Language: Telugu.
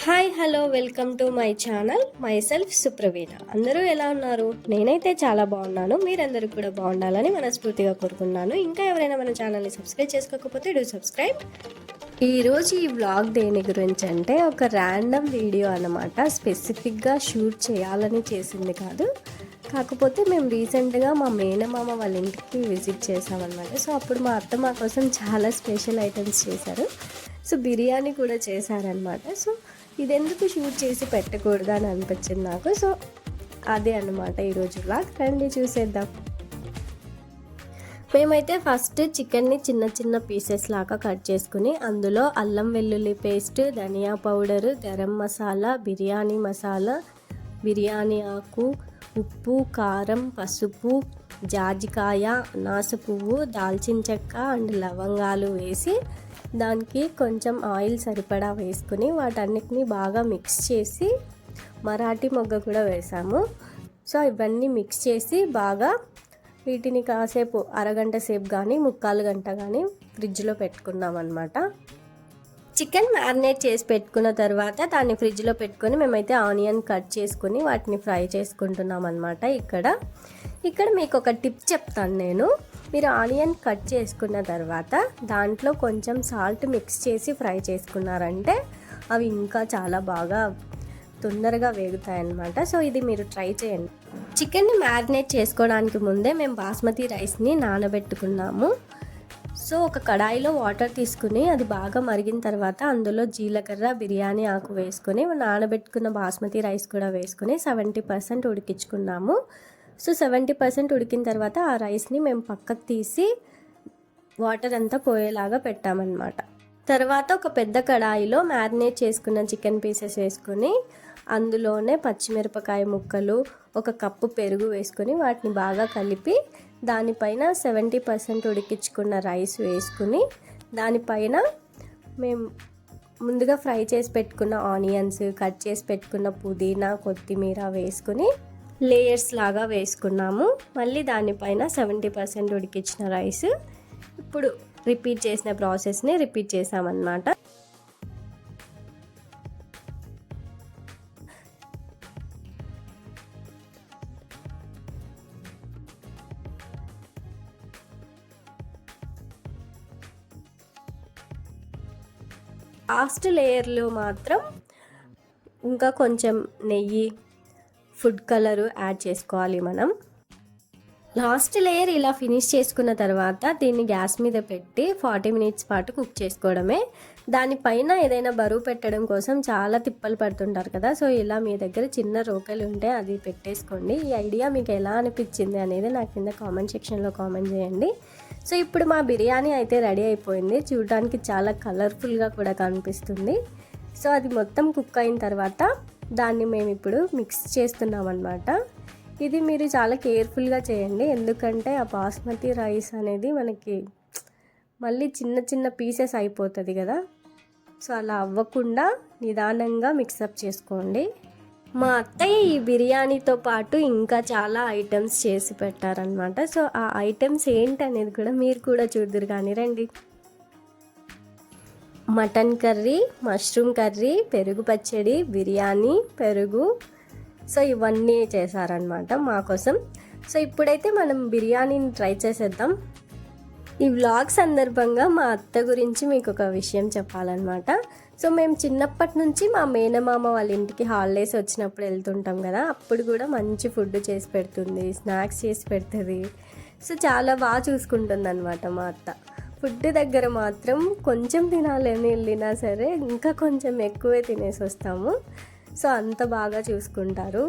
Hi hello welcome to my channel మై సెల్ఫ్ సుప్రవీణ. అందరూ ఎలా ఉన్నారు? నేనైతే చాలా బాగున్నాను. మీరందరూ కూడా బాగుండాలని మనస్ఫూర్తిగా కోరుకున్నాను. ఇంకా ఎవరైనా మన ఛానల్ని సబ్స్క్రైబ్ చేసుకోకపోతే డూ సబ్స్క్రైబ్. ఈరోజు ఈ వ్లాగ్ దేని గురించి అంటే ఒక ర్యాండమ్ వీడియో అన్నమాట. స్పెసిఫిక్గా షూట్ చేయాలని చేసింది కాదు. కాకపోతే మేము రీసెంట్గా మా మేనమామ వాళ్ళ ఇంటికి విజిట్ చేసామన్నమాట. సో అప్పుడు మా అత్త మా కోసం చాలా స్పెషల్ ఐటమ్స్ చేశారు. సో బిర్యానీ కూడా చేశారనమాట. సో ఇదెందుకు షూట్ చేసి పెట్టకూడదు అని అనిపించింది నాకు. సో అదే అన్నమాట ఈరోజు వ్లాగ్. రండి చూసేద్దాం. మేమైతే ఫస్ట్ చికెన్ని చిన్న చిన్న పీసెస్ లాగా కట్ చేసుకుని అందులో అల్లం వెల్లుల్లి పేస్ట్, ధనియా పౌడరు, గరం మసాలా, బిర్యానీ మసాలా, బిర్యానీ ఆకు, ఉప్పు, కారం, పసుపు, జాజికాయ, అనాస పువ్వు, దాల్చిన చెక్క అండ్ లవంగాలు వేసి దానికి కొంచెం ఆయిల్ సరిపడా వేసుకుని వాటన్నిటిని బాగా మిక్స్ చేసి మరాఠీ మొగ్గ కూడా వేసాము. సో ఇవన్నీ మిక్స్ చేసి బాగా వీటిని కాసేపు అరగంట సేపు కానీ ముక్కాలు గంట కానీ ఫ్రిడ్జ్లో పెట్టుకున్నాం అన్నమాట. చికెన్ మ్యారినేట్ చేసి పెట్టుకున్న తర్వాత దాన్ని ఫ్రిడ్జ్లో పెట్టుకొని మేమైతే ఆనియన్ కట్ చేసుకుని వాటిని ఫ్రై చేసుకుంటున్నాం అన్నమాట. ఇక్కడ మీకు ఒక టిప్ చెప్తాను నేను. మీరు ఆనియన్ కట్ చేసుకున్న తర్వాత దాంట్లో కొంచెం సాల్ట్ మిక్స్ చేసి ఫ్రై చేసుకున్నారంటే అవి ఇంకా చాలా బాగా తొందరగా వేగుతాయి అన్నమాట. సో ఇది మీరు ట్రై చేయండి. చికెన్ని మ్యారినేట్ చేసుకోవడానికి ముందే మేము బాస్మతి రైస్ని నానబెట్టుకున్నాము. సో ఒక కడాయిలో వాటర్ తీసుకుని అది బాగా మరిగిన తర్వాత అందులో జీలకర్ర, బిర్యానీ ఆకు వేసుకొని నానబెట్టుకున్న బాస్మతి రైస్ కూడా వేసుకొని 70% ఉడికించుకున్నాము. సో 70% ఉడికిన తర్వాత ఆ రైస్ని మేము పక్కకు తీసి వాటర్ అంతా పోయేలాగా పెట్టామన్నమాట. తర్వాత ఒక పెద్ద కడాయిలో మ్యారినేట్ చేసుకున్న చికెన్ పీసెస్ వేసుకొని అందులోనే పచ్చిమిరపకాయ ముక్కలు, ఒక కప్పు పెరుగు వేసుకొని వాటిని బాగా కలిపి దానిపైన 70% ఉడికించుకున్న రైస్ వేసుకుని దానిపైన మేము ముందుగా ఫ్రై చేసి పెట్టుకున్న ఆనియన్స్, కట్ చేసి పెట్టుకున్న పుదీనా, కొత్తిమీర వేసుకుని లేయర్స్ లాగా వేసుకున్నాము. మళ్ళీ దానిపైన 70% ఉడికించిన రైస్ ఇప్పుడు రిపీట్ చేసిన ప్రాసెస్ని రిపీట్ చేసామన్నమాట. లాస్ట్ లేయర్లో మాత్రం ఇంకా కొంచెం నెయ్యి, ఫుడ్ కలరు యాడ్ చేసుకోవాలి మనం. లాస్ట్ లేయర్ ఇలా ఫినిష్ చేసుకున్న తర్వాత దీన్ని గ్యాస్ మీద పెట్టి 40 మినిట్స్ పాటు కుక్ చేసుకోవడమే. దానిపైన ఏదైనా బరువు పెట్టడం కోసం చాలా తిప్పలు పడుతుంటారు కదా. సో ఇలా మీ దగ్గర చిన్న రోకలు ఉంటే అది పెట్టేసుకోండి. ఈ ఐడియా మీకు ఎలా అనిపించింది అనేది నాకు కింద కామెంట్ సెక్షన్లో కామెంట్ చేయండి. సో ఇప్పుడు మా బిర్యానీ అయితే రెడీ అయిపోయింది. చూడడానికి చాలా కలర్ఫుల్గా కూడా కనిపిస్తుంది. సో అది మొత్తం కుక్ అయిన తర్వాత దాన్ని మేము ఇప్పుడు మిక్స్ చేస్తున్నాం అన్నమాట. ఇది మీరు చాలా కేర్ఫుల్గా చేయండి, ఎందుకంటే ఆ బాస్మతి రైస్ అనేది మనకి మళ్ళీ చిన్న చిన్న పీసెస్ అయిపోతుంది కదా. సో అలా అవ్వకుండా నిదానంగా మిక్సప్ చేసుకోండి. మా అత్తయ్య ఈ బిర్యానీతో పాటు ఇంకా చాలా ఐటమ్స్ చేసి పెట్టారనమాట. సో ఆ ఐటమ్స్ ఏంటనేది కూడా మీరు కూడా చూద్దురు కానీ రండి. మటన్ కర్రీ, మష్రూమ్ కర్రీ, పెరుగు పచ్చడి, బిర్యానీ, పెరుగు, సో ఇవన్నీ చేశారనమాట మా కోసం. సో ఇప్పుడైతే మనం బిర్యానీని ట్రై చేసేద్దాం. ఈ వ్లాగ్ సందర్భంగా మా అత్త గురించి మీకు ఒక విషయం చెప్పాలన్నమాట. సో మేము చిన్నప్పటి నుంచి మా మేనమామ వాళ్ళ ఇంటికి హాలిడేస్ వచ్చినప్పుడు వెళ్తుంటాం కదా. అప్పుడు కూడా మంచి ఫుడ్ చేసి పెడుతుంది, స్నాక్స్ చేసి పెడుతుంది. సో చాలా బాగా చూసుకుంటుంది అనమాట మా అత్త. ఫుడ్ దగ్గర మాత్రం కొంచెం తినాలని వెళ్ళినా సరే ఇంకా కొంచెం ఎక్కువే తినేసి వస్తాము. సో అంత బాగా చూసుకుంటారు.